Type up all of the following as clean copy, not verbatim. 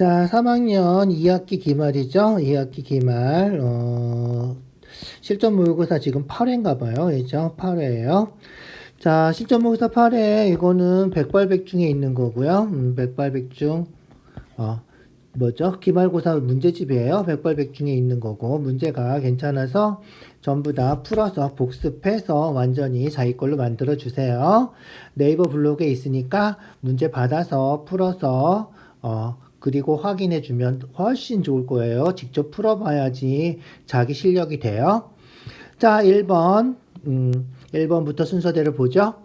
자, 3학년 2학기 기말이죠. 2학기 기말. 실전 모의고사 지금 8회인가 봐요. 그죠? 8회예요. 자, 실전 모의고사 8회 이거는 백발백중에 있는 거고요. 백발백중. 기말고사 문제집이에요. 백발백중에 있는 거고 문제가 괜찮아서 전부 다 풀어서 복습해서 완전히 자기 걸로 만들어 주세요. 네이버 블로그에 있으니까 문제 받아서 풀어서 그리고 확인해 주면 훨씬 좋을 거예요. 직접 풀어봐야지 자기 실력이 돼요. 자, 1번. 1번부터 순서대로 보죠.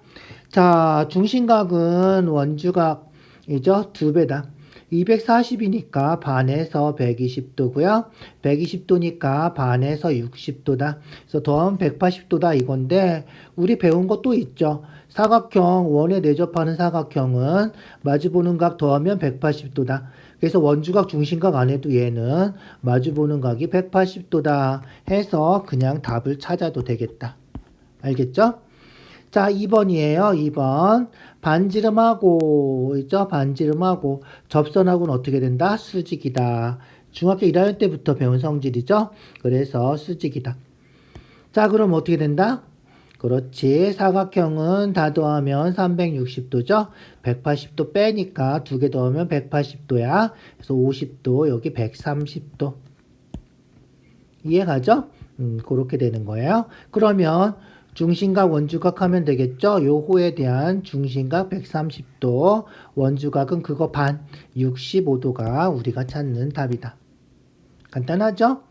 자, 중심각은 원주각이죠. 2배다. 240이니까 반에서 120도고요. 120도니까 반에서 60도다. 그래서 더하면 180도다 이건데 우리 배운 거 또 있죠. 사각형, 원에 내접하는 사각형은 마주보는 각 더하면 180도다. 그래서 원주각, 중심각 안 해도 얘는 마주보는 각이 180도다 해서 그냥 답을 찾아도 되겠다. 알겠죠? 자, 2번이에요. 2번. 반지름하고, 있죠? 반지름하고, 접선하고는 어떻게 된다? 수직이다. 중학교 1학년 때부터 배운 성질이죠? 그래서 수직이다. 자, 그럼 어떻게 된다? 그렇지. 사각형은 다 더하면 360도죠? 180도 빼니까 두 개 더하면 180도야. 그래서 50도, 여기 130도. 이해가죠? 그렇게 되는 거예요. 그러면 중심각, 원주각 하면 되겠죠? 요 호에 대한 중심각 130도, 원주각은 그거 반, 65도가 우리가 찾는 답이다. 간단하죠?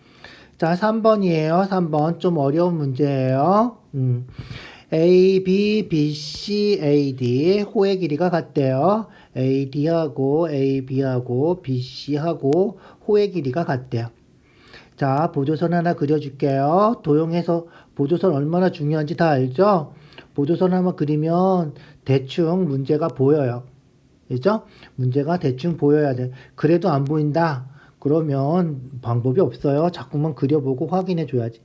자, 3번이에요. 3번. 좀 어려운 문제예요. A, B, B, C, A, D. 호의 길이가 같대요. A, D하고, A, B하고, B, C하고, 호의 길이가 같대요. 자, 보조선 하나 그려줄게요. 도형에서 보조선 얼마나 중요한지 다 알죠? 보조선 한번 그리면 대충 문제가 보여요. 그죠? 문제가 대충 보여야 돼. 그래도 안 보인다. 그러면 방법이 없어요. 자꾸만 그려보고 확인해 줘야지.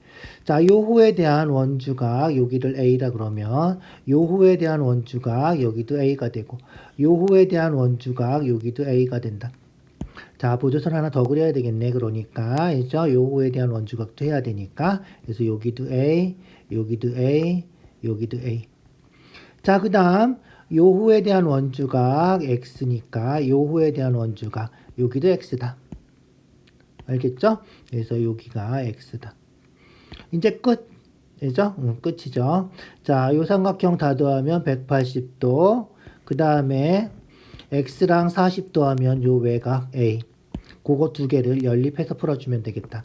자, 요 호에 대한 원주각 여기를 A라 그러면 요 호에 대한 원주각 여기도 A가 되고 요 호에 대한 원주각 여기도 A가 된다. 자, 보조선 하나 더 그려야 되겠네. 그러니까, 그죠? 요거에 대한 원주각도 해야 되니까. 그래서 여기도 A, 여기도 A, 여기도 A. 자, 그 다음, 요호에 대한 원주각 X니까, 요호에 대한 원주각, 여기도 X다. 알겠죠? 그래서 여기가 X다. 이제 끝. 그죠? 끝이죠. 자, 요 삼각형 다 더하면 180도. 그 다음에, X랑 40도 하면 요 외곽 A. 그거 두 개를 연립해서 풀어주면 되겠다.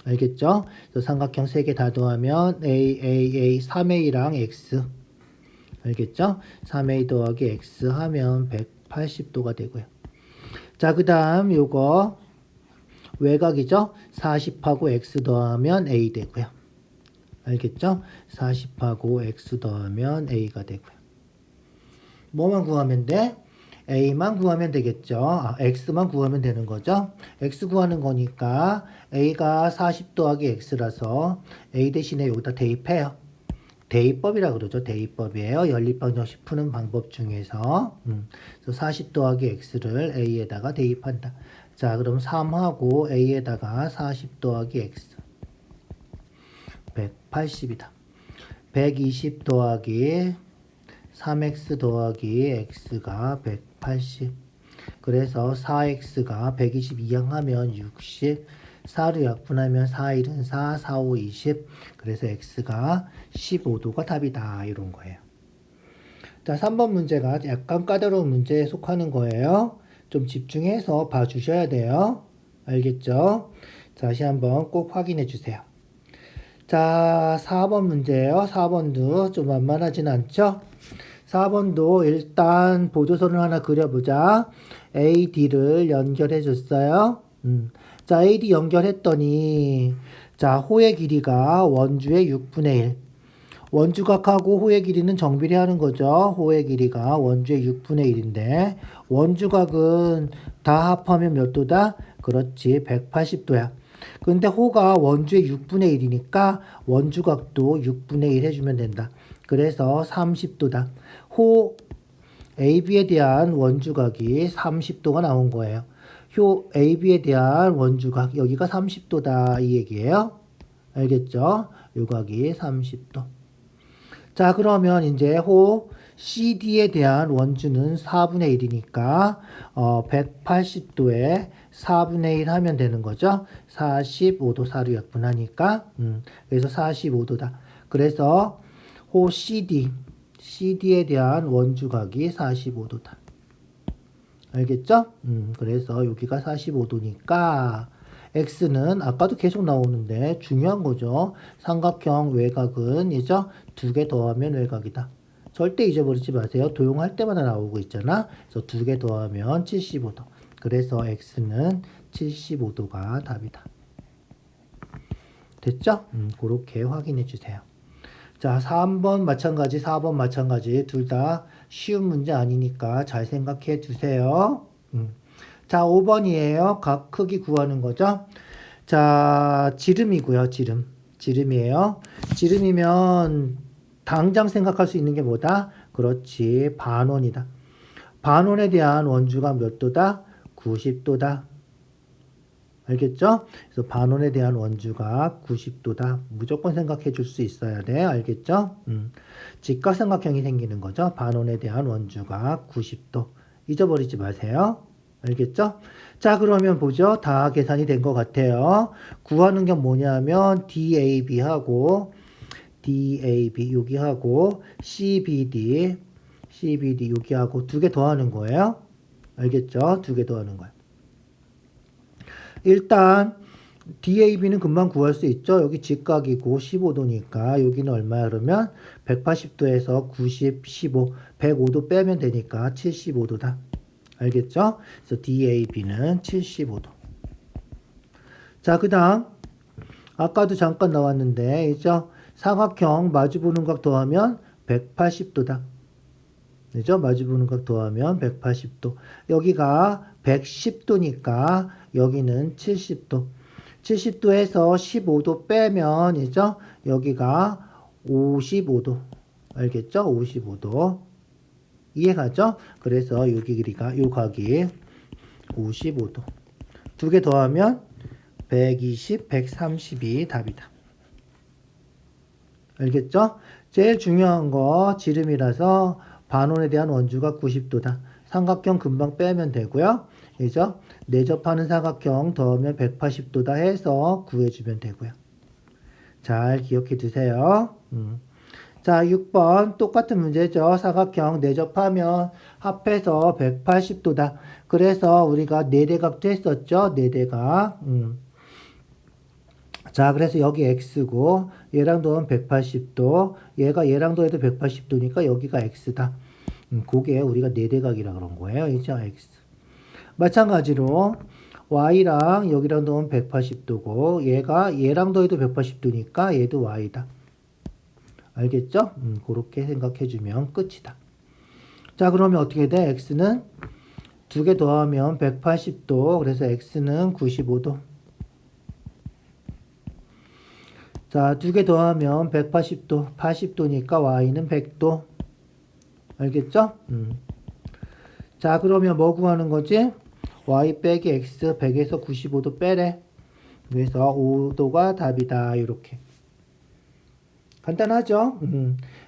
알겠죠? 그래서 삼각형 3개 다 더하면 A, 3A랑 X. 알겠죠? 3A 더하기 X 하면 180도가 되고요. 자, 그 다음 요거 외곽이죠? 40하고 X 더하면 A 되고요. 알겠죠? 40하고 X 더하면 A가 되고요. 뭐만 구하면 돼? A만 구하면 되겠죠. X만 구하면 되는 거죠. X 구하는 거니까 A가 40 더하기 X라서 A 대신에 여기다 대입해요. 대입법이라 그러죠. 대입법이에요. 연립방정식 푸는 방법 중에서 40 더하기 X를 A에다가 대입한다. 자, 그럼 3하고 A에다가 40 더하기 X 180이다. 120 더하기 3x 더하기 x가 180. 그래서 4x가 120 이항하면 60. 4를 약분하면 4, 1은 4, 4, 5, 20. 그래서 x가 15도가 답이다. 이런 거예요. 자, 3번 문제가 약간 까다로운 문제에 속하는 거예요. 좀 집중해서 봐주셔야 돼요. 알겠죠? 다시 한번 꼭 확인해 주세요. 자, 4번 문제예요. 4번도 좀 만만하진 않죠? 4번도 일단 보조선을 하나 그려보자. AD를 연결해 줬어요. 자, AD 연결했더니 자, 호의 길이가 원주의 6분의 1. 원주각하고 호의 길이는 정비례하는 거죠. 호의 길이가 원주의 6분의 1인데 원주각은 다 합하면 몇 도다? 그렇지, 180도야. 근데 호가 원주의 6분의 1이니까 원주각도 6분의 1 해주면 된다. 그래서 30도다. 호 AB에 대한 원주각이 30도가 나온 거예요. 효 AB에 대한 원주각 여기가 30도다 이 얘기예요. 알겠죠? 요 각이 30도. 자, 그러면 이제 호 CD에 대한 원주는 4분의 1이니까 180도에 4분의 1 하면 되는 거죠. 45도 사로 약분하니까 그래서 45도다. 그래서 호 CD에 대한 원주각이 45도다. 알겠죠? 그래서 여기가 45도니까 x는 아까도 계속 나오는데 중요한 거죠. 삼각형 외곽은 이죠? 두 개 더하면 외곽이다. 절대 잊어버리지 마세요. 도용할 때마다 나오고 있잖아. 그래서 두 개 더하면 75도. 그래서 x는 75도가 답이다. 됐죠? 그렇게 확인해 주세요. 자, 3번 마찬가지, 4번 마찬가지 둘 다 쉬운 문제 아니니까 잘 생각해 주세요. 자, 5번이에요. 각 크기 구하는 거죠. 자, 지름이고요. 지름이에요. 지름이면 당장 생각할 수 있는 게 뭐다? 그렇지, 반원이다. 반원에 대한 원주가 몇 도다? 90도다. 알겠죠? 그래서 반원에 대한 원주가 90도다. 무조건 생각해 줄 수 있어야 돼. 알겠죠? 직각삼각형이 생기는 거죠. 반원에 대한 원주가 90도. 잊어버리지 마세요. 알겠죠? 자, 그러면 보죠. 다 계산이 된 것 같아요. 구하는 게 뭐냐면 DAB하고 여기하고 CBD 여기하고 두 개 더하는 거예요. 알겠죠? 두 개 더하는 거예요. 일단 DAB는 금방 구할 수 있죠. 여기 직각이고 15도니까 여기는 얼마야 그러면 180도에서 90, 15, 105도 빼면 되니까 75도다. 알겠죠? 그래서 DAB는 75도. 자, 그 다음 아까도 잠깐 나왔는데 있죠? 사각형 마주보는 각 더하면 180도다. 그죠? 마주보는 각 더하면 180도. 여기가 110도니까 여기는 70도. 70도에서 15도 빼면 이죠? 여기가 55도. 알겠죠? 55도. 이해가죠? 그래서 여기 길이가 요 각이 55도. 두 개 더하면 120, 130이 답이다. 알겠죠? 제일 중요한 거 지름이라서 반원에 대한 원주가 90도다. 삼각형 금방 빼면 되고요. 그죠? 내접하는 사각형 더하면 180도다 해서 구해주면 되고요. 잘 기억해 두세요. 자, 6번 똑같은 문제죠. 사각형 내접하면 합해서 180도다. 그래서 우리가 4대각도 했었죠. 4대각. 자, 그래서 여기 x고 얘랑 더하면 180도, 얘랑 더해도 180도니까 여기가 x다. 그게 우리가 4대각이라 그런 거예요. 이죠? x. 마찬가지로 y랑 여기랑 더하면 180도고 얘랑 더해도 180도니까 얘도 y다. 알겠죠? 그렇게 생각해 주면 끝이다. 자, 그러면 어떻게 돼? x는 두 개 더하면 180도. 그래서 x는 95도. 자, 두 개 더하면 180도, 80도니까 y는 100도. 알겠죠? 자, 그러면 뭐 구하는 거지? y 빼기 x, 100에서 95도 빼래. 그래서 5도가 답이다. 이렇게. 간단하죠?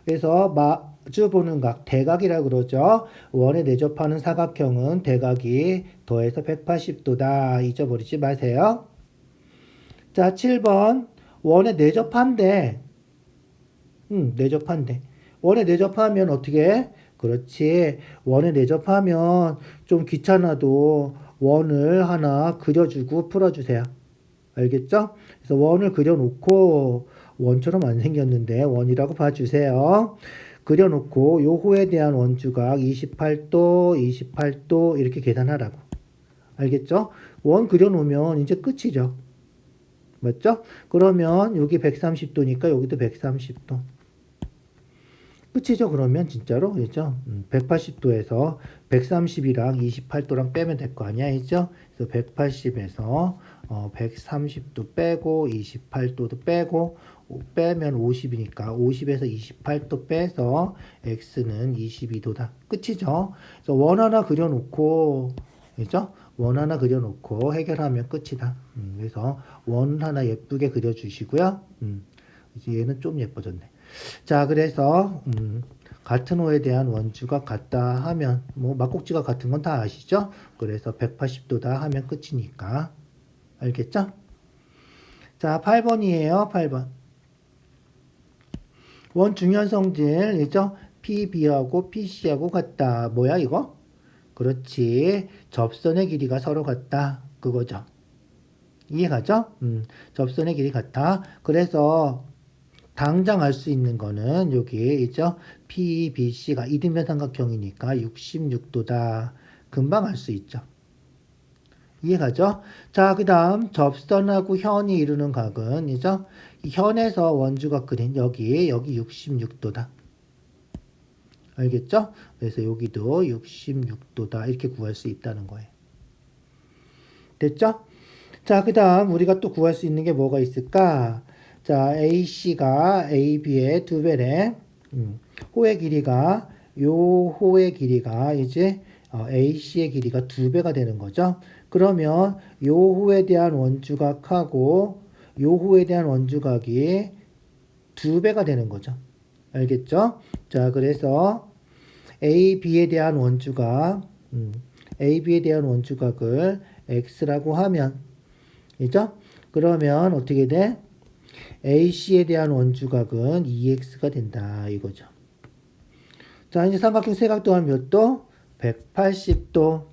그래서 마주 보는 각, 대각이라고 그러죠. 원에 내접하는 사각형은 대각이 더해서 180도다. 잊어버리지 마세요. 자, 7번. 원에 내접한대. 내접한대. 원에 내접하면 어떻게 해? 그렇지. 원에 내접하면 좀 귀찮아도 원을 하나 그려주고 풀어주세요. 알겠죠? 그래서 원을 그려놓고 원처럼 안 생겼는데 원이라고 봐주세요. 그려놓고 요 호에 대한 원주각 28도, 28도 이렇게 계산하라고. 알겠죠? 원 그려놓으면 이제 끝이죠. 맞죠? 그러면 여기 130도니까 여기도 130도. 끝이죠. 그러면 진짜로 그죠? 180도에서 130이랑 28도랑 빼면 될 거 아니야, 그죠? 그래서 180에서 130도 빼고 28도도 빼고 빼면 50이니까 50에서 28도 빼서 x는 22도다. 끝이죠. 그래서 원 하나 그려놓고 그죠? 원 하나 그려놓고 해결하면 끝이다. 그래서 원 하나 예쁘게 그려주시고요. 이제 얘는 좀 예뻐졌네. 자, 그래서 같은 호에 대한 원주가 같다 하면 뭐 막꼭지가 같은 건 다 아시죠? 그래서 180도다 하면 끝이니까. 알겠죠? 자, 8번이에요. 8번. 원 중요한 성질이죠? PB하고 PC하고 같다. 뭐야 이거? 그렇지. 접선의 길이가 서로 같다. 그거죠. 이해가죠? 접선의 길이 같다. 그래서 당장 알 수 있는 거는 여기 있죠? PBC가 이등변 삼각형이니까 66도다. 금방 알 수 있죠. 이해가죠? 자, 그 다음 접선하고 현이 이루는 각은 이죠? 이 현에서 원주가 그린 여기 66도다. 알겠죠? 그래서 여기도 66도다. 이렇게 구할 수 있다는 거예요. 됐죠? 자, 그 다음 우리가 또 구할 수 있는 게 뭐가 있을까? 자, AC가 AB의 2배래. 호의 길이가 요 호의 길이가 이제 AC의 길이가 2배가 되는 거죠. 그러면 요 호에 대한 원주각하고 요 호에 대한 원주각이 2배가 되는 거죠. 알겠죠? 자, 그래서 AB에 대한 원주각, AB에 대한 원주각을 X라고 하면, 그죠? 그러면 어떻게 돼? AC에 대한 원주각은 2X가 된다. 이거죠. 자, 이제 삼각형 세각 더하면 몇 도? 180도.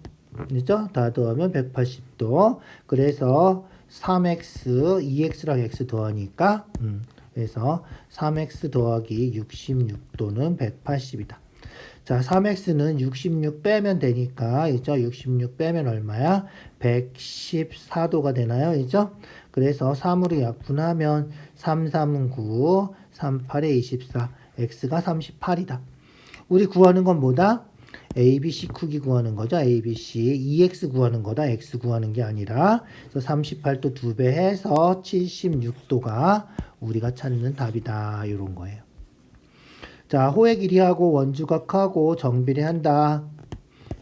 그죠? 다 더하면 180도. 그래서 3X, 2X랑 X 더하니까, 그래서 3X 더하기 66도는 180이다. 자, 3X는 66 빼면 되니까, 이죠? 66 빼면 얼마야? 114도가 되나요? 이죠? 그래서 3으로 약분하면 3, 3은 9, 3, 8에 24, X가 38이다. 우리 구하는 건 뭐다? ABC 크기 구하는 거죠. ABC 2X 구하는 거다. X 구하는 게 아니라. 그래서 38도 2배 해서 76도가 우리가 찾는 답이다. 이런 거예요. 자, 호의 길이하고 원주각하고 정비례한다.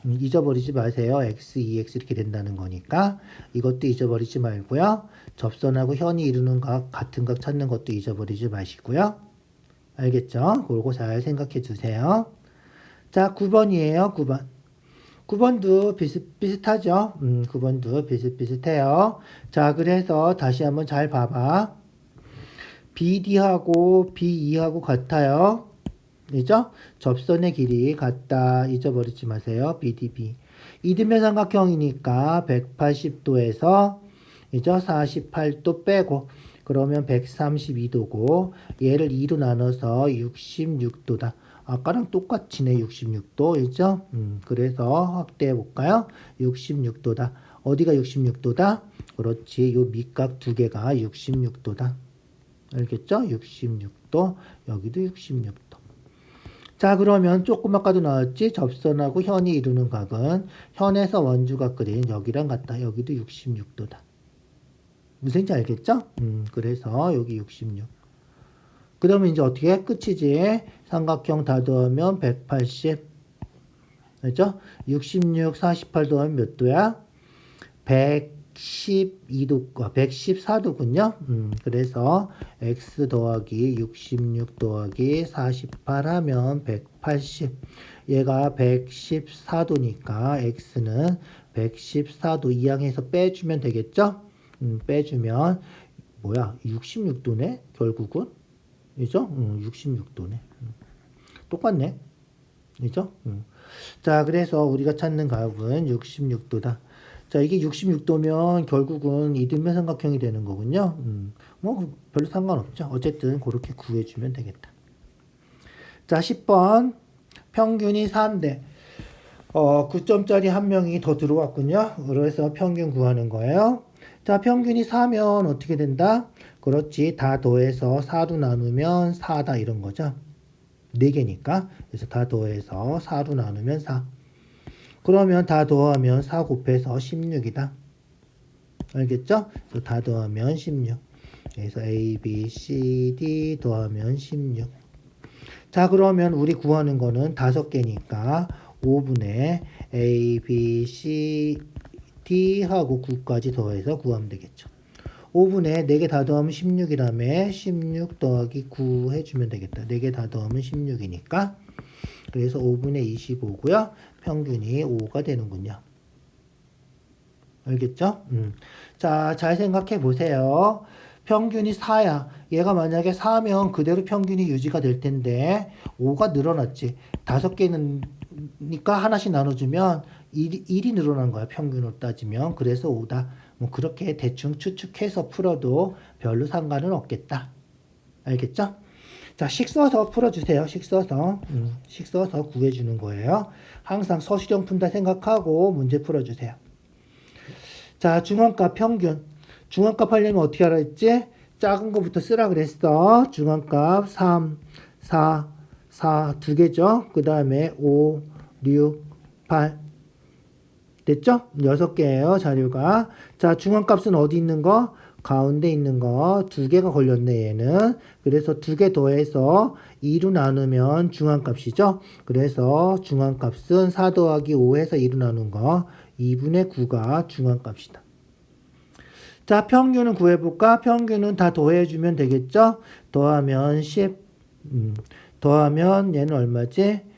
잊어버리지 마세요. X, 2X 이렇게 된다는 거니까 이것도 잊어버리지 말고요. 접선하고 현이 이루는 각, 같은 각 찾는 것도 잊어버리지 마시고요. 알겠죠? 그거 잘 생각해 주세요. 자, 9번이에요. 9번. 9번도 비슷하죠? 9번도 비슷해요. 자, 그래서 다시 한번 잘 봐봐. BD하고 BE하고 같아요. 그죠? 접선의 길이 같다. 잊어버리지 마세요. BDB. 이등변 삼각형이니까 180도에서 이죠? 48도 빼고 그러면 132도고 얘를 2로 나눠서 66도다. 아까랑 똑같이네. 66도. 있죠? 그래서 확대해 볼까요? 66도다. 어디가 66도다? 그렇지. 요 밑각 두 개가 66도다. 알겠죠? 66도. 여기도 66도. 자, 그러면 조금 아까도 나왔지? 접선하고 현이 이루는 각은 현에서 원주각 그린 여기랑 같다. 여기도 66도다. 무슨 말인지 알겠죠? 그래서 여기 66. 그러면 이제 어떻게 해? 끝이지? 삼각형 다 더하면 180. 그죠? 66, 48 더하면 몇 도야? 112도, 114도군요. 그래서 x 더하기 66 더하기 48 하면 180. 얘가 114도니까 x는 114도 이항에서 빼주면 되겠죠? 빼주면 뭐야? 66도네? 결국은? 그죠? 66도네. 똑같네. 그죠? 자, 그래서 우리가 찾는 각은 66도다. 자, 이게 66도면 결국은 이등변 삼각형이 되는 거군요. 뭐 별로 상관없죠. 어쨌든 그렇게 구해주면 되겠다. 자, 10번 평균이 4인데 9점짜리 한 명이 더 들어왔군요. 그래서 평균 구하는 거예요. 자, 평균이 4면 어떻게 된다? 그렇지. 다 더해서 4로 나누면 4다 이런 거죠. 4개니까. 그래서 다 더해서 4로 나누면 4. 그러면 다 더하면 4 곱해서 16이다. 알겠죠? 그래서 다 더하면 16. 그래서 A, B, C, D 더하면 16. 자, 그러면 우리 구하는 거는 5개니까 5분의 A, B, C, D하고 9까지 더해서 구하면 되겠죠. 5분의 4개 다 더하면 16이라며 16 더하기 9 해주면 되겠다. 4개 다 더하면 16이니까. 그래서 5분의 25고요. 평균이 5가 되는군요. 알겠죠? 자, 잘 생각해 보세요. 평균이 4야. 얘가 만약에 4면 그대로 평균이 유지가 될 텐데 5가 늘어났지. 5개니까 하나씩 나눠주면 1이 늘어난 거야. 평균으로 따지면. 그래서 5다. 뭐 그렇게 대충 추측해서 풀어도 별로 상관은 없겠다. 알겠죠? 자, 식 써서 풀어주세요. 식 써서. 식 써서 구해주는 거예요. 항상 서술형 푼다 생각하고 문제 풀어주세요. 자, 중앙값 평균. 중앙값 하려면 어떻게 하라 했지? 작은 거부터 쓰라 그랬어. 중앙값 3, 4, 4 두 개죠. 그 다음에 5, 6, 8. 됐죠? 6개예요, 자료가. 자, 중앙값은 어디 있는 거? 가운데 있는 거. 2개가 걸렸네, 얘는. 그래서 2개 더해서 2로 나누면 중앙값이죠. 그래서 중앙값은 4 더하기 5 해서 2로 나눈 거. 2분의 9가 중앙값이다. 자, 평균은 구해볼까? 평균은 다 더해주면 되겠죠? 더하면 10. 더하면 얘는 얼마지?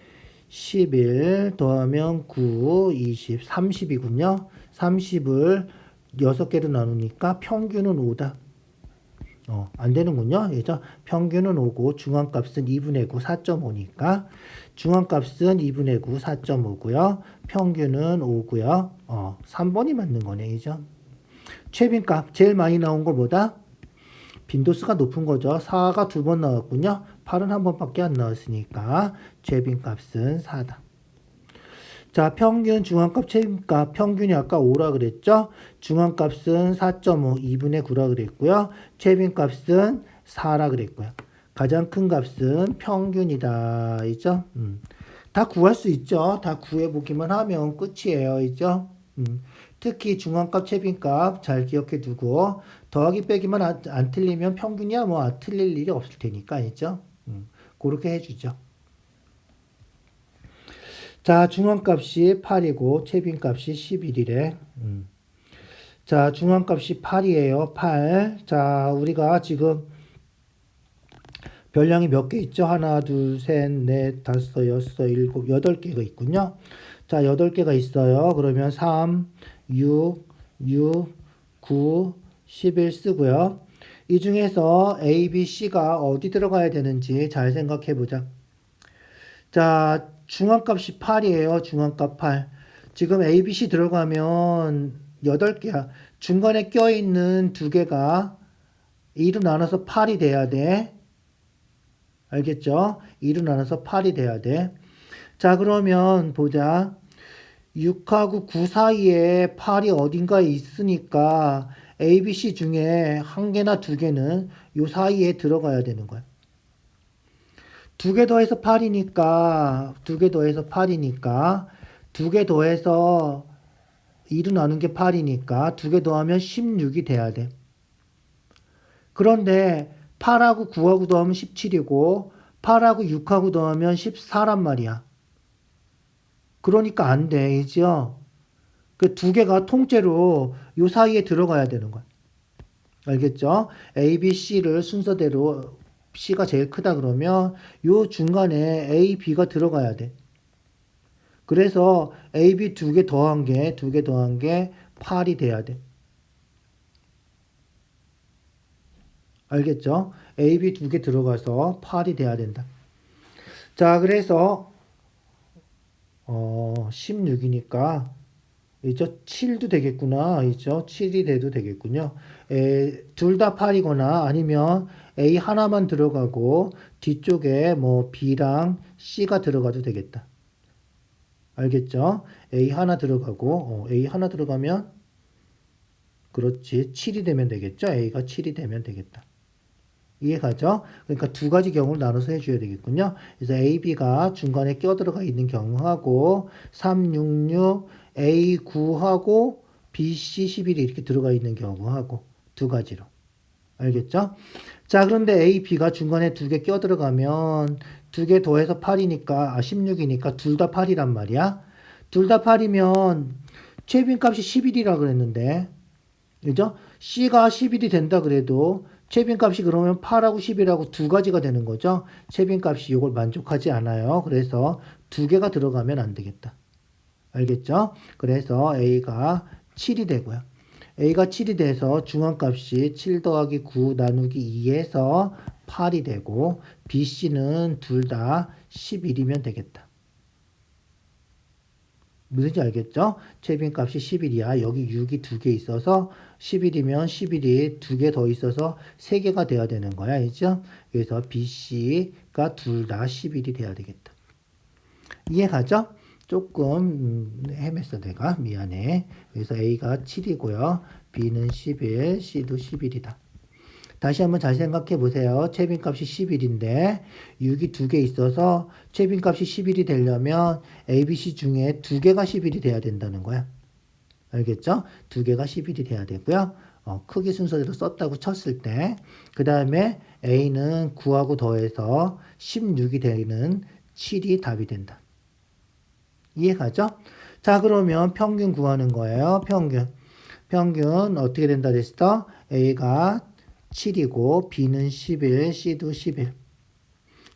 11 더하면 9, 20, 30이군요. 30을 6개로 나누니까 평균은 5다. 안 되는군요. 그죠? 평균은 5고 중앙값은 2분의 9, 4.5니까 중앙값은 2분의 9, 4.5고요. 평균은 5고요. 3번이 맞는 거네. 그죠? 최빈값 제일 많이 나온 거 뭐다? 빈도수가 높은 거죠. 4가 2번 나왔군요. 8은 한 번밖에 안 나왔으니까 최빈값은 4다. 자, 평균, 중앙값, 최빈값. 평균이 아까 5라 그랬죠? 중앙값은 4.5, 2분의 9라 그랬고요. 최빈값은 4라 그랬고요. 가장 큰 값은 평균이다. 있죠? 다 구할 수 있죠? 다 구해보기만 하면 끝이에요. 있죠? 특히 중앙값, 최빈값 잘 기억해 두고 더하기 빼기만 안 틀리면 평균이야 뭐 틀릴 일이 없을 테니까. 있죠? 그렇게 해주죠. 자, 중앙값이 8이고 최빈값이 11이래. 자, 중앙값이 8이에요. 8. 자, 우리가 지금 별량이 몇 개 있죠? 하나, 둘, 셋, 넷, 다섯, 여섯, 일곱, 8개가 있군요. 자, 8개가 있어요. 그러면 3, 6, 9, 11 쓰고요. 이 중에서 A, B, C가 어디 들어가야 되는지 잘 생각해 보자. 자, 중앙값이 8이에요. 중앙값 8. 지금 A, B, C 들어가면 8개야. 중간에 껴있는 2개가 2로 나눠서 8이 돼야 돼. 알겠죠? 2로 나눠서 8이 돼야 돼. 자, 그러면 보자. 6하고 9 사이에 8이 어딘가에 있으니까 A, B, C 중에 한 개나 2개는 요 사이에 들어가야 되는 거야. 2개 더해서 8이니까 2개 더해서 8이니까 2개 더해서 2로 나눈 게 8이니까 2개 더하면 16이 돼야 돼. 그런데 8하고 9하고 더하면 17이고 8하고 6하고 더하면 14란 말이야. 그러니까 안 돼. 이죠? 그 2개가 통째로 요 사이에 들어가야 되는 거야. 알겠죠? A, B, C를 순서대로 C가 제일 크다 그러면 요 중간에 A, B가 들어가야 돼. 그래서 A, B 2개 더한 게 8이 돼야 돼. 알겠죠? A, B 2개 들어가서 8이 돼야 된다. 자, 그래서 16이니까 있죠? 7도 되겠구나. 있죠? 7이 돼도 되겠군요. 둘 다 8이거나 아니면 A 하나만 들어가고 뒤쪽에 뭐 B랑 C가 들어가도 되겠다. 알겠죠? A 하나 들어가고 A 하나 들어가면 그렇지. 7이 되면 되겠죠? A가 7이 되면 되겠다. 이해가죠? 그러니까 두 가지 경우를 나눠서 해줘야 되겠군요. 그래서 A, B가 중간에 껴들어가 있는 경우하고 3, 6, 6, A, 9하고 B, C, 11이 이렇게 들어가 있는 경우하고 두 가지로. 알겠죠? 자, 그런데 A, B가 중간에 2개 껴들어가면 2개 더해서 8이니까 16이니까 둘 다 8이란 말이야. 둘 다 8이면 최빈값이 11이라 그랬는데, 그죠? C가 11이 된다 그래도 최빈값이 그러면 8하고 11하고 두 가지가 되는 거죠. 최빈값이 이걸 만족하지 않아요. 그래서 두 개가 들어가면 안 되겠다. 알겠죠? 그래서 A가 7이 되고요. A가 7이 돼서 중앙값이 7 더하기 9 나누기 2에서 8이 되고 B, C는 둘 다 11이면 되겠다. 무슨지 알겠죠? 최빈값이 11이야. 여기 6이 두 개 있어서 11이면 11이 두 개 더 있어서 3개가 돼야 되는 거야. 알죠? 그래서 B, C가 둘 다 11이 돼야 되겠다. 이해 가죠? 조금 헤맸어 내가. 미안해. 그래서 A가 7이고요. B는 11, C도 11이다. 다시 한번 잘 생각해 보세요. 최빈값이 11인데 6이 두 개 있어서 최빈값이 11이 되려면 A, B, C 중에 두 개가 11이 돼야 된다는 거야. 알겠죠? 두 개가 11이 돼야 되고요. 크기 순서대로 썼다고 쳤을 때 그 다음에 A는 9하고 더해서 16이 되는 7이 답이 된다. 이해가죠? 자, 그러면 평균 구하는 거예요. 평균 어떻게 된다 그랬어? A가 7이고 B는 11, C도 11.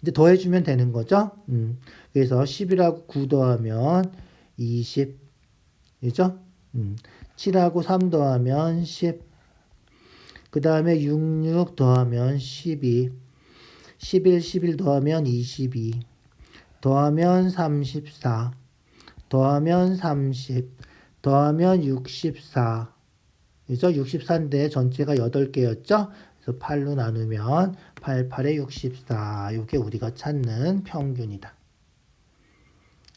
이제 더해주면 되는 거죠. 그래서 10이라고 9 더하면 20. 그죠? 7하고 3 더하면 10. 그 다음에 66 더하면 12. 11 더하면 22. 더하면 34. 더하면 30. 더하면 64. 그죠? 64인데 전체가 8개였죠? 그래서 8로 나누면 8, 8에 64. 이게 우리가 찾는 평균이다.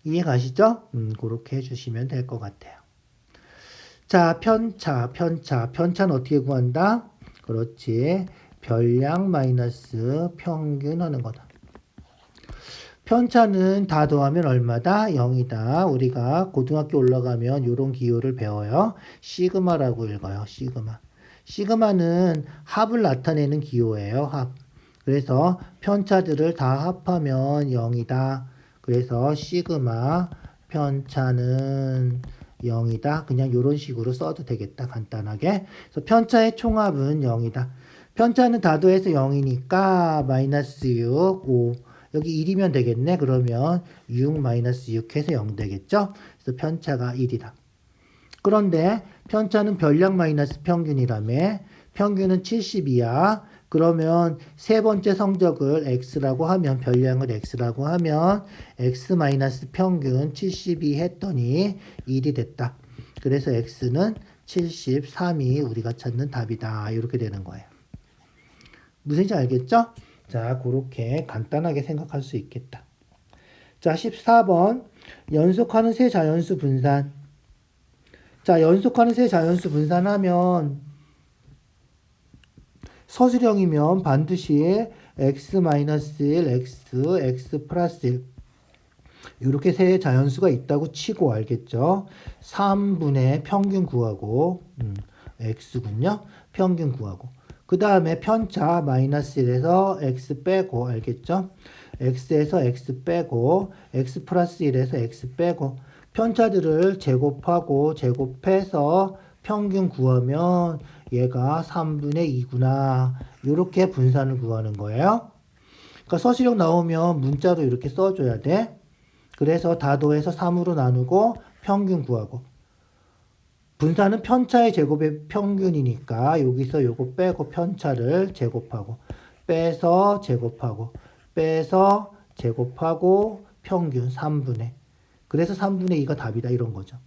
이해 가시죠? 그렇게 해주시면 될 것 같아요. 자, 편차는 어떻게 구한다? 그렇지. 별량 마이너스 평균 하는 거다. 편차는 다 더하면 얼마다? 0이다. 우리가 고등학교 올라가면 이런 기호를 배워요. 시그마라고 읽어요. 시그마는 합을 나타내는 기호예요. 합. 그래서 편차들을 다 합하면 0이다. 그래서 시그마 편차는 0이다. 그냥 이런 식으로 써도 되겠다. 간단하게. 그래서 편차의 총합은 0이다. 편차는 다 더해서 0이니까 마이너스 6, 5. 여기 1이면 되겠네. 그러면 6 마이너스 6 해서 0 되겠죠? 그래서 편차가 1이다. 그런데 편차는 별량 마이너스 평균이라며. 평균은 70이야. 그러면 세 번째 성적을 x라고 하면 별량을 x라고 하면 x 마이너스 평균 72 했더니 1이 됐다. 그래서 x는 73이 우리가 찾는 답이다. 이렇게 되는 거예요. 무슨지 알겠죠? 자, 그렇게 간단하게 생각할 수 있겠다. 자, 14번. 연속하는 세 자연수 분산. 자, 연속하는 세 자연수 분산하면 서술형이면 반드시 x-1, x 플러스 1. 이렇게 세 자연수가 있다고 치고 알겠죠? 3분의 평균 구하고, x군요. 평균 구하고. 그 다음에 편차 마이너스 1에서 x 빼고 알겠죠? x에서 x 빼고 x 플러스 1에서 x 빼고 편차들을 제곱하고 제곱해서 평균 구하면 얘가 3분의 2구나. 이렇게 분산을 구하는 거예요. 그러니까 서술형 나오면 문자로 이렇게 써줘야 돼. 그래서 다 더해서 3으로 나누고 평균 구하고. 분산은 편차의 제곱의 평균이니까 여기서 요거 빼고 편차를 제곱하고 빼서 제곱하고 빼서 제곱하고 평균 3분의. 그래서 3분의 2가 답이다 이런 거죠.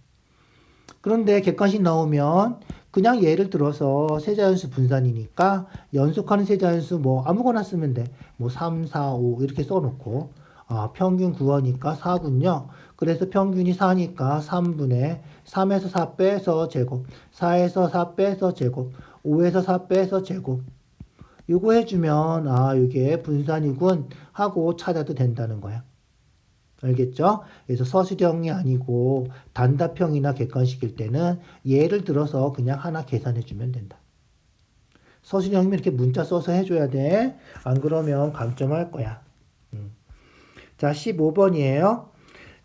그런데 객관식 나오면 그냥 예를 들어서 세자연수 분산이니까 연속하는 세자연수 뭐 아무거나 쓰면 돼. 뭐 3, 4, 5 이렇게 써놓고 평균 9하니까 4군요. 그래서 평균이 4니까 3분의 3에서 4 빼서 제곱, 4에서 4 빼서 제곱, 5에서 4 빼서 제곱. 이거 해주면 이게 분산이군 하고 찾아도 된다는 거야. 알겠죠? 그래서 서술형이 아니고 단답형이나 객관식일 때는 예를 들어서 그냥 하나 계산해주면 된다. 서술형이면 이렇게 문자 써서 해줘야 돼. 안 그러면 감점할 거야. 자, 15번이에요.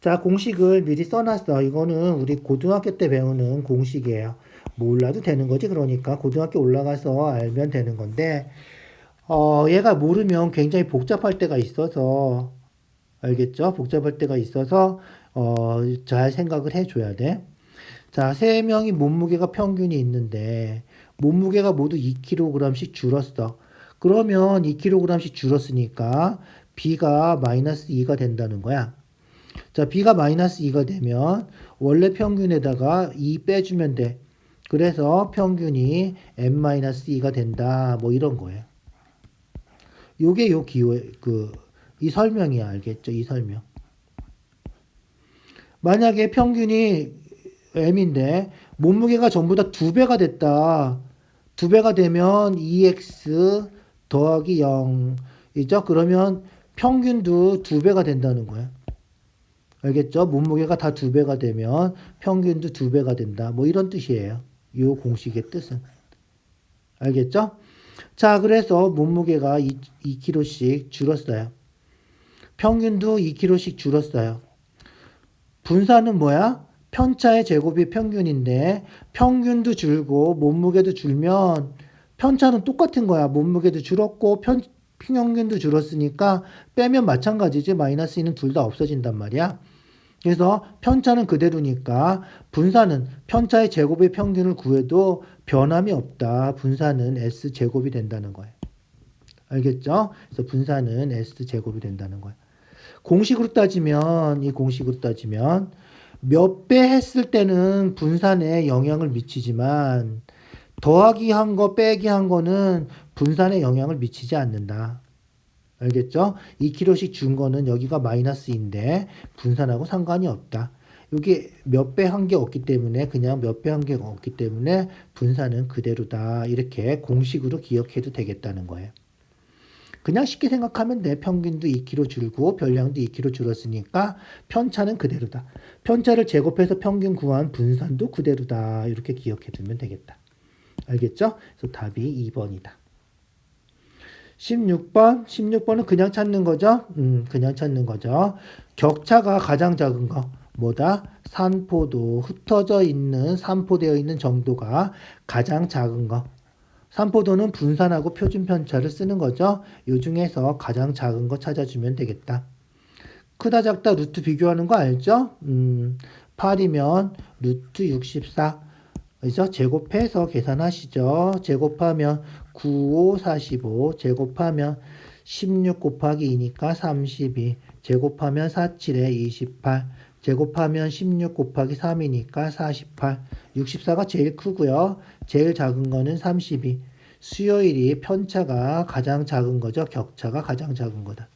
자, 공식을 미리 써놨어. 이거는 우리 고등학교 때 배우는 공식이에요. 몰라도 되는 거지. 그러니까 고등학교 올라가서 알면 되는 건데, 얘가 모르면 굉장히 복잡할 때가 있어서, 알겠죠? 복잡할 때가 있어서, 잘 생각을 해줘야 돼. 자, 세 명이 몸무게가 평균이 있는데, 몸무게가 모두 2kg씩 줄었어. 그러면 2kg씩 줄었으니까, B가 마이너스 2가 된다는 거야. 자, B가 마이너스 2가 되면, 원래 평균에다가 2 빼주면 돼. 그래서 평균이 n-2가 된다. 뭐 이런 거예요. 요게 요 기호, 이 설명이야. 알겠죠? 이 설명. 만약에 평균이 m인데, 몸무게가 전부 다 2배가 됐다. 2배가 되면 2x 더하기 0이죠? 그러면 평균도 2배가 된다는 거야. 알겠죠? 몸무게가 다 2배가 되면 평균도 2배가 된다. 뭐 이런 뜻이에요. 이 공식의 뜻은. 알겠죠? 자, 그래서 몸무게가 2kg씩 줄었어요. 평균도 2kg씩 줄었어요. 분산은 뭐야? 편차의 제곱이 평균인데 평균도 줄고 몸무게도 줄면 편차는 똑같은 거야. 몸무게도 줄었고 평균도 줄었으니까 빼면 마찬가지지. 마이너스 2는 둘 다 없어진단 말이야. 그래서 편차는 그대로니까 분산은 편차의 제곱의 평균을 구해도 변함이 없다. 분산은 S제곱이 된다는 거예요. 알겠죠? 그래서 분산은 S제곱이 된다는 거예요. 공식으로 따지면, 이 공식으로 따지면 몇 배 했을 때는 분산에 영향을 미치지만 더하기 한 거, 빼기 한 거는 분산에 영향을 미치지 않는다. 알겠죠? 2kg씩 준 거는 여기가 마이너스인데 분산하고 상관이 없다. 여기 몇 배 한 게 없기 때문에 그냥 몇 배 한 게 없기 때문에 분산은 그대로다. 이렇게 공식으로 기억해도 되겠다는 거예요. 그냥 쉽게 생각하면 돼. 평균도 2kg 줄고 별량도 2kg 줄었으니까 편차는 그대로다. 편차를 제곱해서 평균 구한 분산도 그대로다. 이렇게 기억해 두면 되겠다. 알겠죠? 그래서 답이 2번이다. 16번은 그냥 찾는 거죠? 그냥 찾는 거죠. 격차가 가장 작은 거. 뭐다? 산포도, 흩어져 있는, 산포되어 있는 정도가 가장 작은 거. 산포도는 분산하고 표준 편차를 쓰는 거죠. 요 중에서 가장 작은 거 찾아주면 되겠다. 크다 작다 루트 비교하는 거 알죠? 8이면 루트 64. 그죠? 제곱해서 계산하시죠. 제곱하면 9, 5, 45. 제곱하면 16 곱하기 2니까 32. 제곱하면 4, 7에 28. 제곱하면 16 곱하기 3이니까 48. 64가 제일 크고요. 제일 작은 거는 32. 수요일이 편차가 가장 작은 거죠. 격차가 가장 작은 거다.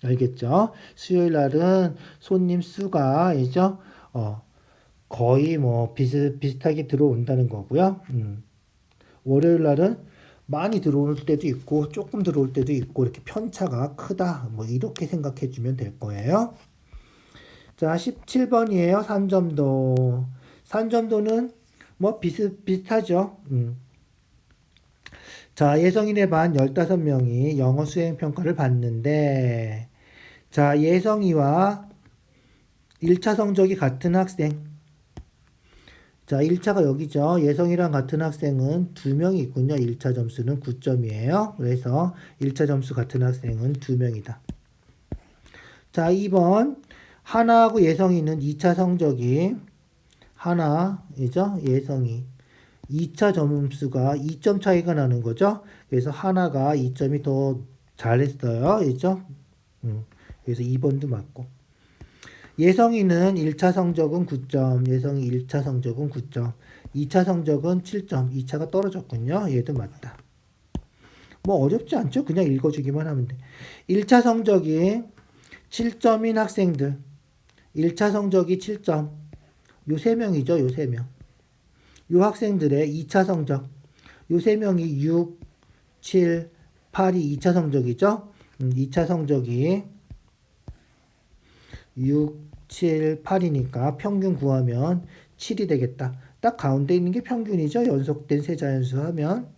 알겠죠? 수요일 날은 손님 수가 이죠? 거의 뭐 비슷하게 들어온다는 거고요. 월요일 날은 많이 들어올 때도 있고 조금 들어올 때도 있고 이렇게 편차가 크다. 뭐 이렇게 생각해 주면 될 거예요. 자, 17번이에요. 산점도. 산점도는 뭐 비슷하죠. 자, 예성인의 반 15명이 영어 수행평가를 봤는데, 자, 예성이와 1차 성적이 같은 학생. 자, 1차가 여기죠. 예성이랑 같은 학생은 2명이 있군요. 1차 점수는 9점이에요. 그래서 1차 점수 같은 학생은 2명이다. 자, 2번. 하나하고 예성이는 2차 성적이 하나이죠. 예성이. 2차 점수가 2점 차이가 나는 거죠. 그래서 하나가 2점이 더 잘했어요. 그죠? 그래서 2번도 맞고. 예성이는 1차 성적은 9점. 예성이 1차 성적은 9점. 2차 성적은 7점. 2차가 떨어졌군요. 얘도 맞다. 뭐 어렵지 않죠? 그냥 읽어주기만 하면 돼. 1차 성적이 7점인 학생들. 1차 성적이 7점. 요 3명이죠. 요 3명. 요 학생들의 2차 성적. 요 3명이 6, 7, 8이 2차 성적이죠. 2차 성적이 6, 7, 8이니까 평균 구하면 7이 되겠다. 딱 가운데 있는 게 평균이죠. 연속된 세자연수 하면.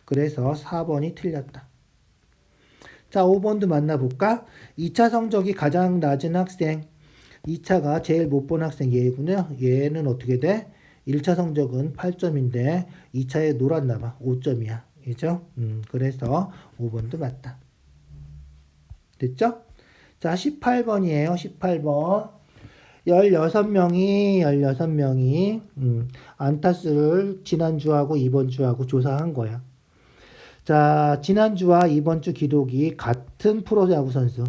그래서 4번이 틀렸다. 자, 5번도 만나볼까? 2차 성적이 가장 낮은 학생. 2차가 제일 못 본 학생 얘군요. 얘는 어떻게 돼? 1차 성적은 8점인데 2차에 놀았나 봐. 5점이야. 그죠? 그래서 5번도 맞다. 됐죠? 자, 18번이에요. 18번. 16명이 안타수를 지난주하고 이번주하고 조사한 거야. 자, 지난주와 이번주 기록이 같은 프로야구 선수.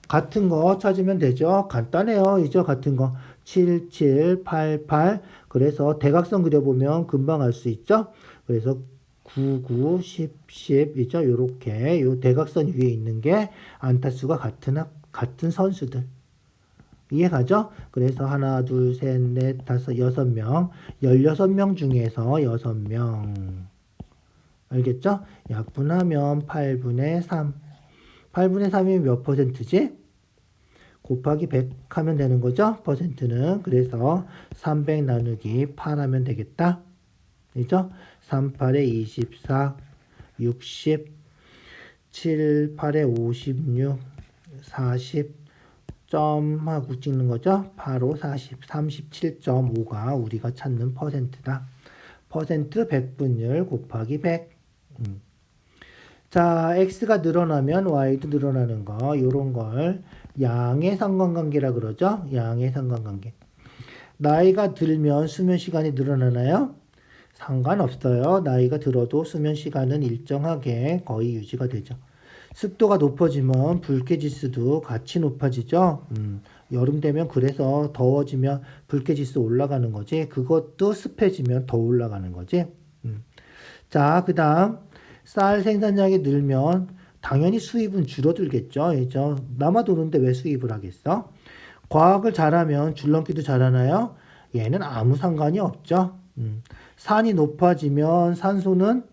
같은 거 찾으면 되죠. 간단해요. 이죠? 같은 거. 7, 7, 8, 8. 그래서 대각선 그려보면 금방 알 수 있죠? 그래서 9, 9, 10, 10. 이죠? 요렇게. 요 대각선 위에 있는 게 안타수가 같은 선수들. 이해가죠? 그래서 하나, 둘, 셋, 넷, 다섯, 6명. 16명 중에서 6명. 알겠죠? 약분하면 8분의 3. 8분의 3이면 몇 퍼센트지? 곱하기 100 하면 되는 거죠? 퍼센트는. 그래서 300 나누기 8 하면 되겠다. 그죠? 3, 8에 24, 60, 7, 8에 56, 40, 점하고 찍는 거죠? 바로 40, 37.5가 우리가 찾는 퍼센트다. 퍼센트 100분율 곱하기 100. 자, x가 늘어나면 y도 늘어나는 거, 요런 걸 양의 상관관계라 그러죠? 양의 상관관계. 나이가 들면 수면 시간이 늘어나나요? 상관없어요. 나이가 들어도 수면 시간은 일정하게 거의 유지가 되죠. 습도가 높아지면 불쾌지수도 같이 높아지죠. 여름 되면 그래서 더워지면 불쾌지수 올라가는 거지. 그것도 습해지면 더 올라가는 거지. 자, 그 다음 쌀 생산량이 늘면 당연히 수입은 줄어들겠죠. 그죠? 남아도는데 왜 수입을 하겠어? 과학을 잘하면 줄넘기도 잘하나요? 얘는 아무 상관이 없죠. 산이 높아지면 산소는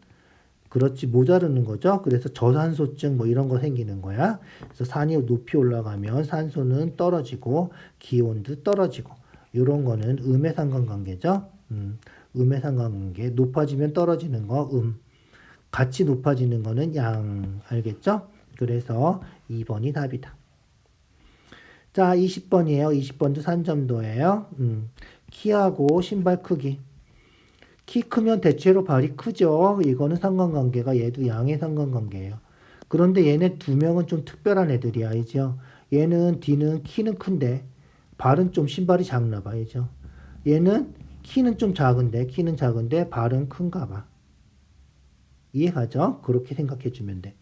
그렇지 모자르는 거죠. 그래서 저산소증 뭐 이런 거 생기는 거야. 그래서 산이 높이 올라가면 산소는 떨어지고 기온도 떨어지고 이런 거는 음의 상관관계죠. 음의 상관관계. 높아지면 떨어지는 거 같이 높아지는 거는 양. 알겠죠? 그래서 2번이 답이다. 자, 20번이에요. 20번도 산점도예요. 키하고 신발 크기. 키 크면 대체로 발이 크죠. 이거는 상관관계가 얘도 양의 상관관계예요. 그런데 얘네 두 명은 좀 특별한 애들이야. 알죠? 얘는 D는 키는 큰데 발은 좀 신발이 작나 봐. 알죠? 얘는 키는 좀 작은데 발은 큰가 봐. 이해가죠? 그렇게 생각해 주면 돼.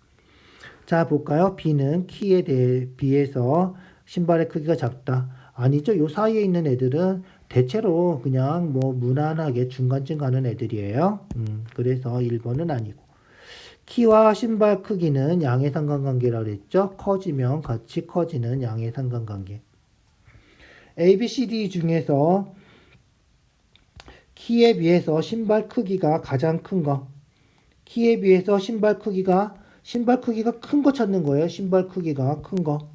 자, 볼까요? B는 키에 비해서 신발의 크기가 작다. 아니죠. 요 사이에 있는 애들은 대체로 그냥 뭐 무난하게 중간쯤 가는 애들이에요. 그래서 1번은 아니고. 키와 신발 크기는 양의 상관관계라고 했죠. 커지면 같이 커지는 양의 상관관계. A, B, C, D 중에서 키에 비해서 신발 크기가 가장 큰 거. 키에 비해서 신발 크기가 큰 거 찾는 거예요. 신발 크기가 큰 거.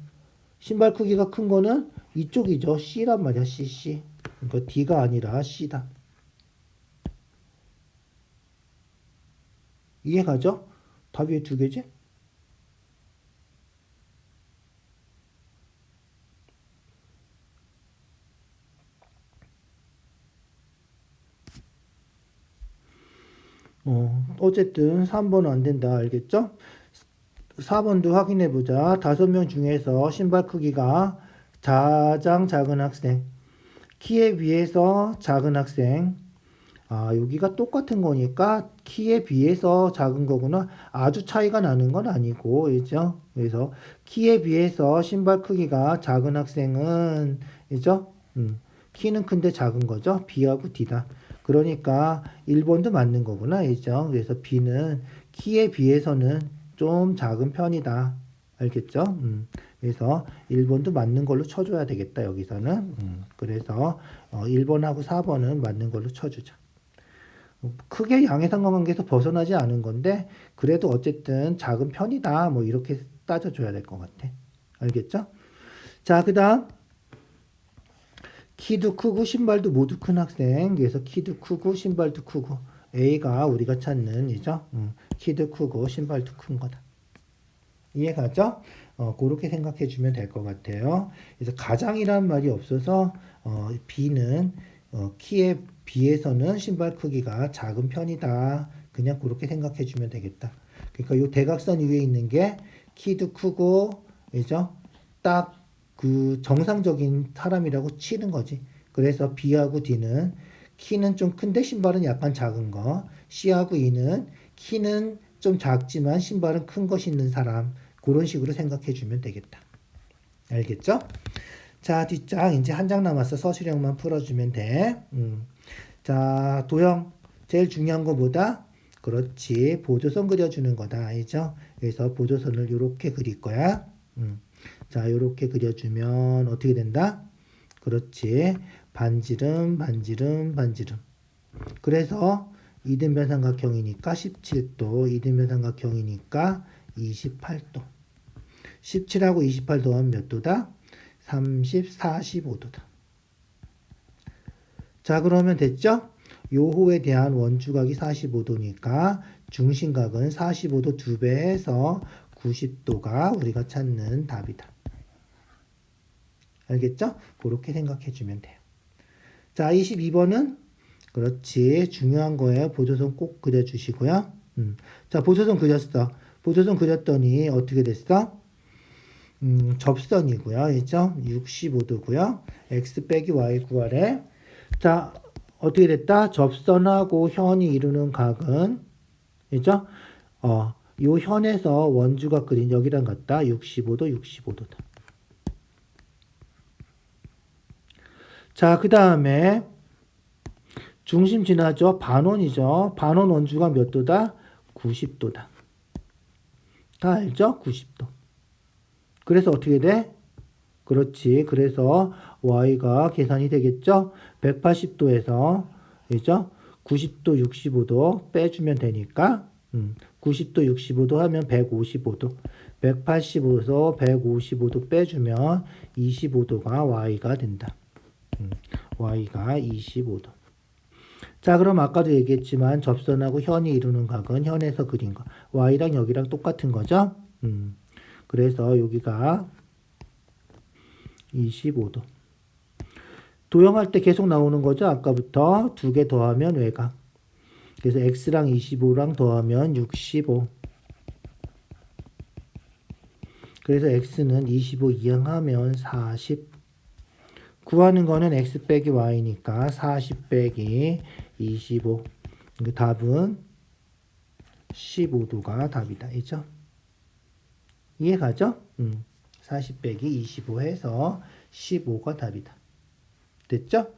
신발 크기가 큰 거는 이쪽이죠. C란 말이야. C. 그러니까 D가 아니라 C다. 이해가죠? 답이 왜 두 개지? 어쨌든 3번은 안 된다. 알겠죠? 4번도 확인해 보자. 5명 중에서 신발 크기가 가장 작은 학생. 키에 비해서 작은 학생. 아, 여기가 똑같은 거니까 키에 비해서 작은 거구나. 아주 차이가 나는 건 아니고, 그죠? 그래서 키에 비해서 신발 크기가 작은 학생은, 그죠? 키는 큰데 작은 거죠? B하고 D다. 그러니까 1번도 맞는 거구나, 그죠? 그래서 B는 키에 비해서는 좀 작은 편이다. 알겠죠? 그래서 1번도 맞는 걸로 쳐줘야 되겠다, 여기서는. 그래서 1번하고 4번은 맞는 걸로 쳐주자. 크게 양의 상관관계에서 벗어나지 않은 건데 그래도 어쨌든 작은 편이다 뭐 이렇게 따져줘야 될 것 같아. 알겠죠? 자, 그 다음 키도 크고 신발도 모두 큰 학생. 그래서 키도 크고 신발도 크고 A가 우리가 찾는 이죠. 키도 크고 신발도 큰 거다. 이해가죠? 그렇게 생각해 주면 될 것 같아요. 그래서 가장이란 말이 없어서 B는 키에 비해서는 신발 크기가 작은 편이다. 그냥 그렇게 생각해 주면 되겠다. 그러니까 이 대각선 위에 있는 게 키도 크고, 그죠? 딱 그 정상적인 사람이라고 치는 거지. 그래서 B하고 D는 키는 좀 큰데 신발은 약간 작은 거. C하고 E는 키는 좀 작지만 신발은 큰 거 신는 사람. 그런 식으로 생각해 주면 되겠다. 알겠죠? 자, 뒷장 이제 한 장 남았어. 서술형만 풀어주면 돼. 자, 도형 제일 중요한 거보다 그렇지 보조선 그려주는 거다. 알죠? 그래서 보조선을 이렇게 그릴 거야. 자, 이렇게 그려주면 어떻게 된다? 그렇지. 반지름, 반지름, 반지름. 그래서 이등변 삼각형이니까 17도, 이등변 삼각형이니까 28도. 17하고 28 더하면 몇 도다? 45도다. 자, 그러면 됐죠? 요 호에 대한 원주각이 45도니까 중심각은 45도 2배 해서 90도가 우리가 찾는 답이다. 알겠죠? 그렇게 생각해 주면 돼요. 자, 22번은 그렇지. 중요한 거예요. 보조선 꼭 그려주시고요. 자, 보조선 그렸어. 보조선 그렸더니 어떻게 됐어? 접선이고요. 그죠? 65도고요. x 빼기 y 구하래. 자, 어떻게 됐다? 접선하고 현이 이루는 각은 그죠? 요 현에서 원주가 그린 여기랑 같다. 65도, 65도다. 자, 그 다음에 중심 지나죠? 반원이죠. 반원 원주가 몇 도다? 90도다. 다 알죠? 90도. 그래서 어떻게 돼? 그렇지. 그래서 y가 계산이 되겠죠? 180도에서 그죠? 90도, 65도 빼주면 되니까 90도, 65도 하면 155도. 185에서 155도 빼주면 25도가 y가 된다. y가 25도. 자, 그럼 아까도 얘기했지만 접선하고 현이 이루는 각은 현에서 그린 거. y랑 여기랑 똑같은 거죠? 그래서 여기가 25도. 도형할 때 계속 나오는 거죠? 아까부터 두 개 더하면 외곽. 그래서 x랑 25랑 더하면 65. 그래서 x는 25 이항하면 40. 구하는 거는 x 빼기 y니까 40 빼기 25. 답은 15도가 답이다. 있죠? 이해가죠? 40 빼기 25 해서 15가 답이다. 됐죠?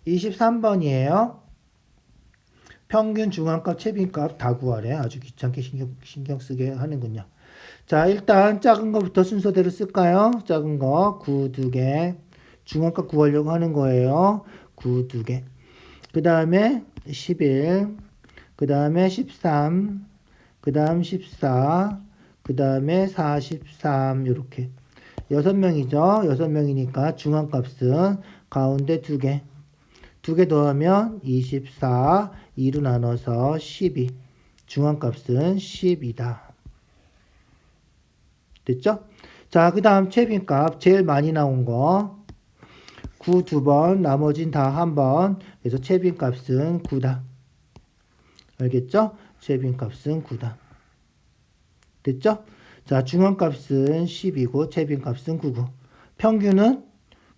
23번이에요. 평균 중앙값, 최빈값 다 구하래. 아주 귀찮게 신경 쓰게 하는군요. 자, 일단 작은 거부터 순서대로 쓸까요? 작은 거 9 2개. 중앙값 구하려고 하는 거예요. 9 2개. 그 다음에 11. 그 다음에 13. 그 다음 14. 그 다음에 43. 이렇게 6명이죠. 6명이니까 중앙값은 가운데 2개. 2개 더하면 24. 2로 나눠서 12. 중앙값은 10이다. 됐죠? 자, 그 다음 최빈값 제일 많이 나온 거 9 2번, 나머진 다 1번. 그래서 최빈값은 9다. 알겠죠? 최빈값은 9다. 됐죠? 자, 중앙값은 10이고 최빈값은 9고 평균은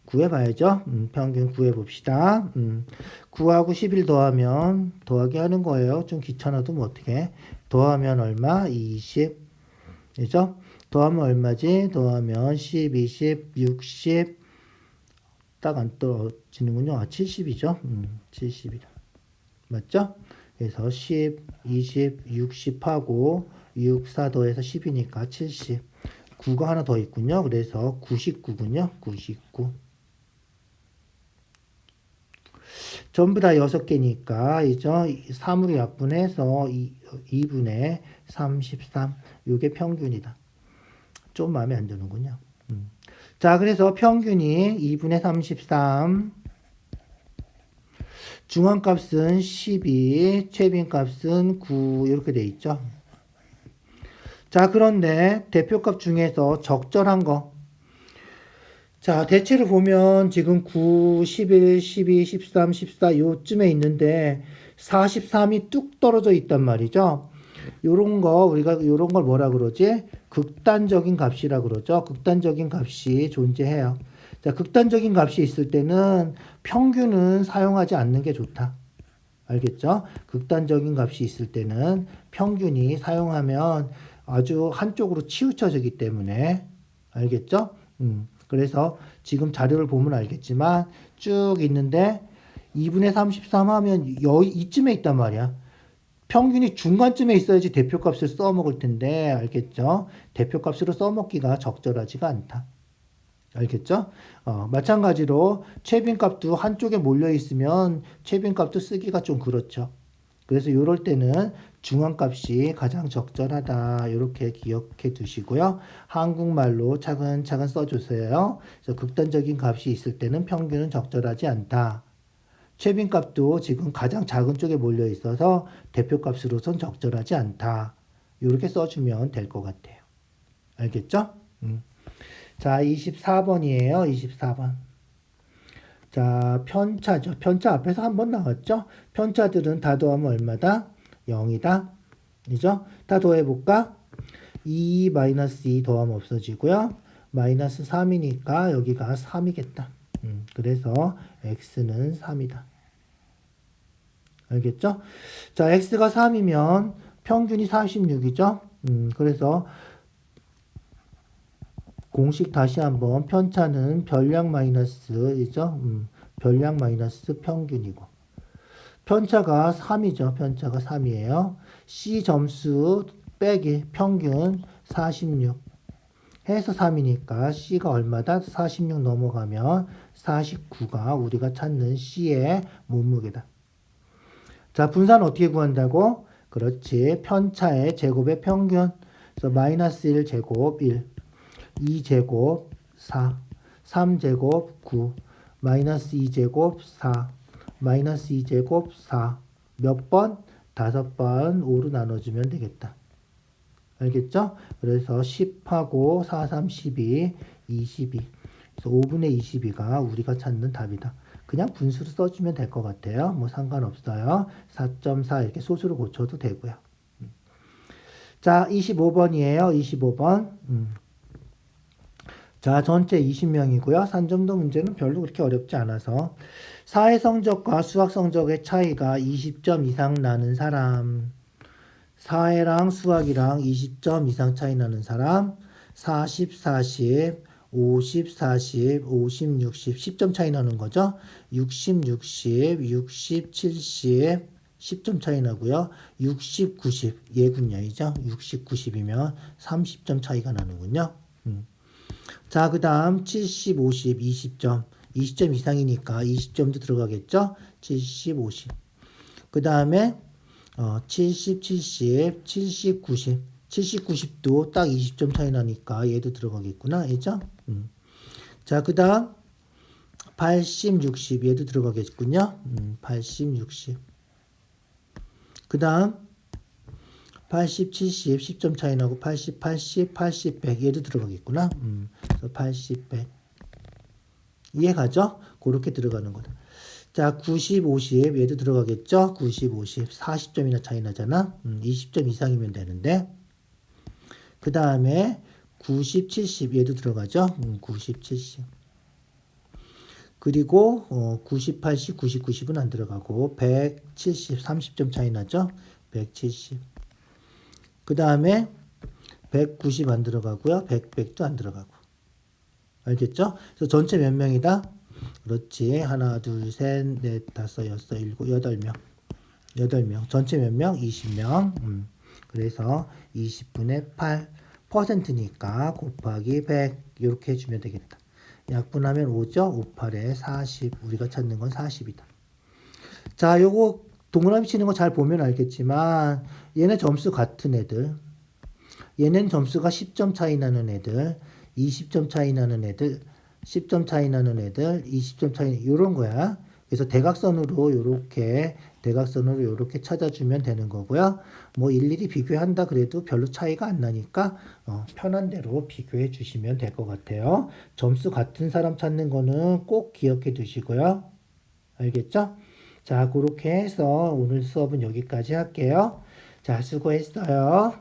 구해봐야죠. 평균 구해봅시다. 9하고 11 더하면 더하기 하는 거예요. 좀 귀찮아도 뭐 어떻게 더하면 얼마? 20. 그죠? 더하면 얼마지? 더하면 10, 20, 60 딱 안 떨어지는군요. 70이죠. 70이다. 맞죠? 그래서 10, 20, 60하고 6, 4 더해서 10이니까 70. 9가 하나 더 있군요. 그래서 99군요. 99. 전부 다 6개니까, 이죠? 3으로 약분해서 2분의 33. 이게 평균이다. 좀 마음에 안 드는군요. 자, 그래서 평균이 2분의 33. 중앙값은 12, 최빈값은 9 이렇게 돼 있죠. 자, 그런데 대표값 중에서 적절한 거. 자, 대체로 보면 지금 9, 11, 12, 13, 14 요쯤에 있는데 43이 뚝 떨어져 있단 말이죠. 요런 거 우리가 요런 걸 뭐라 그러지? 극단적인 값이라 그러죠. 극단적인 값이 존재해요. 자, 극단적인 값이 있을 때는 평균은 사용하지 않는 게 좋다. 알겠죠? 극단적인 값이 있을 때는 평균이 사용하면 아주 한쪽으로 치우쳐지기 때문에 알겠죠? 그래서 지금 자료를 보면 알겠지만 쭉 있는데 2분의 33 하면 여기 이쯤에 있단 말이야. 평균이 중간쯤에 있어야지 대표값을 써먹을 텐데 알겠죠? 대표값으로 써먹기가 적절하지가 않다. 알겠죠? 마찬가지로 최빈값도 한쪽에 몰려 있으면 최빈값도 쓰기가 좀 그렇죠. 그래서 이럴 때는 중앙값이 가장 적절하다. 이렇게 기억해 두시고요. 한국말로 차근차근 써주세요. 그래서 극단적인 값이 있을 때는 평균은 적절하지 않다. 최빈값도 지금 가장 작은 쪽에 몰려 있어서 대표값으로선 적절하지 않다. 이렇게 써주면 될 것 같아요. 알겠죠? 자, 24번이에요. 24번. 자, 편차죠. 편차 앞에서 한번 나왔죠? 편차들은 다 더하면 얼마다? 0이다. 그죠? 다 더해볼까? 2-2 더하면 없어지고요. 마이너스 3이니까 여기가 3이겠다. 그래서 x는 3이다. 알겠죠? 자, x가 3이면 평균이 46이죠? 그래서 공식 다시 한번 편차는 별량 마이너스이죠. 별량 마이너스 평균이고 편차가 3이죠. 편차가 3이에요. C 점수 빼기 평균 46 해서 3이니까 C가 얼마다? 46 넘어가면 49가 우리가 찾는 C의 몸무게다. 자, 분산 어떻게 구한다고? 그렇지. 편차의 제곱의 평균. 그래서 마이너스 1 제곱 1 2제곱 4, 3제곱 9, 마이너스 2제곱 4, 마이너스 2제곱 4. 몇 번? 5번 5로 나눠주면 되겠다. 알겠죠? 그래서 10하고 4, 3, 12, 22. 그래서 5분의 22가 우리가 찾는 답이다. 그냥 분수로 써주면 될 것 같아요. 뭐 상관없어요. 4.4 이렇게 소수로 고쳐도 되고요. 자, 25번이에요. 25번. 자, 전체 20명이고요. 산점도 문제는 별로 그렇게 어렵지 않아서 사회 성적과 수학 성적의 차이가 20점 이상 나는 사람, 사회랑 수학이랑 20점 이상 차이 나는 사람, 40, 40, 50, 40, 50, 60, 10점 차이 나는 거죠. 60, 60, 60, 70, 10점 차이 나고요. 60, 90, 예군량이죠. 60, 90이면 30점 차이가 나는군요. 자, 그 다음 70, 50, 20점. 20점 이상이니까 20점도 들어가겠죠? 70, 50. 그 다음에 70, 70, 70, 90. 70, 90도 딱 20점 차이 나니까 얘도 들어가겠구나. 알죠? 자, 그 다음 80, 60. 얘도 들어가겠군요. 80, 60. 그 다음 80, 70, 10점 차이 나고 80, 80, 80, 100 얘도 들어가겠구나. 그래서 80, 100 이해가죠? 그렇게 들어가는 거다. 자, 90, 50 얘도 들어가겠죠? 90, 50 40점이나 차이 나잖아. 20점 이상이면 되는데 그 다음에 90, 70 얘도 들어가죠? 90, 70 그리고 90, 80, 90, 90은 안 들어가고 170, 30점 차이 나죠? 170 그 다음에 190 안 들어가고요. 100도 안 들어가고. 알겠죠? 그래서 전체 몇 명이다? 그렇지. 하나, 둘, 셋, 넷, 다섯, 여섯, 일곱, 8명. 8명. 전체 몇 명? 20명. 그래서 20분의 8%니까 곱하기 100 이렇게 해주면 되겠다. 약분하면 5죠? 5, 8에 40. 우리가 찾는 건 40이다. 자, 요거 동그라미 치는 거 잘 보면 알겠지만 얘네 점수 같은 애들, 얘는 점수가 10점 차이 나는 애들, 20점 차이 나는 애들, 10점 차이 나는 애들, 20점 차이 이런 거야. 그래서 대각선으로 이렇게 대각선으로 이렇게 찾아주면 되는 거고요. 뭐 일일이 비교한다 그래도 별로 차이가 안 나니까 편한 대로 비교해 주시면 될 것 같아요. 점수 같은 사람 찾는 거는 꼭 기억해 두시고요. 알겠죠? 자, 그렇게 해서 오늘 수업은 여기까지 할게요. 자, 수고했어요.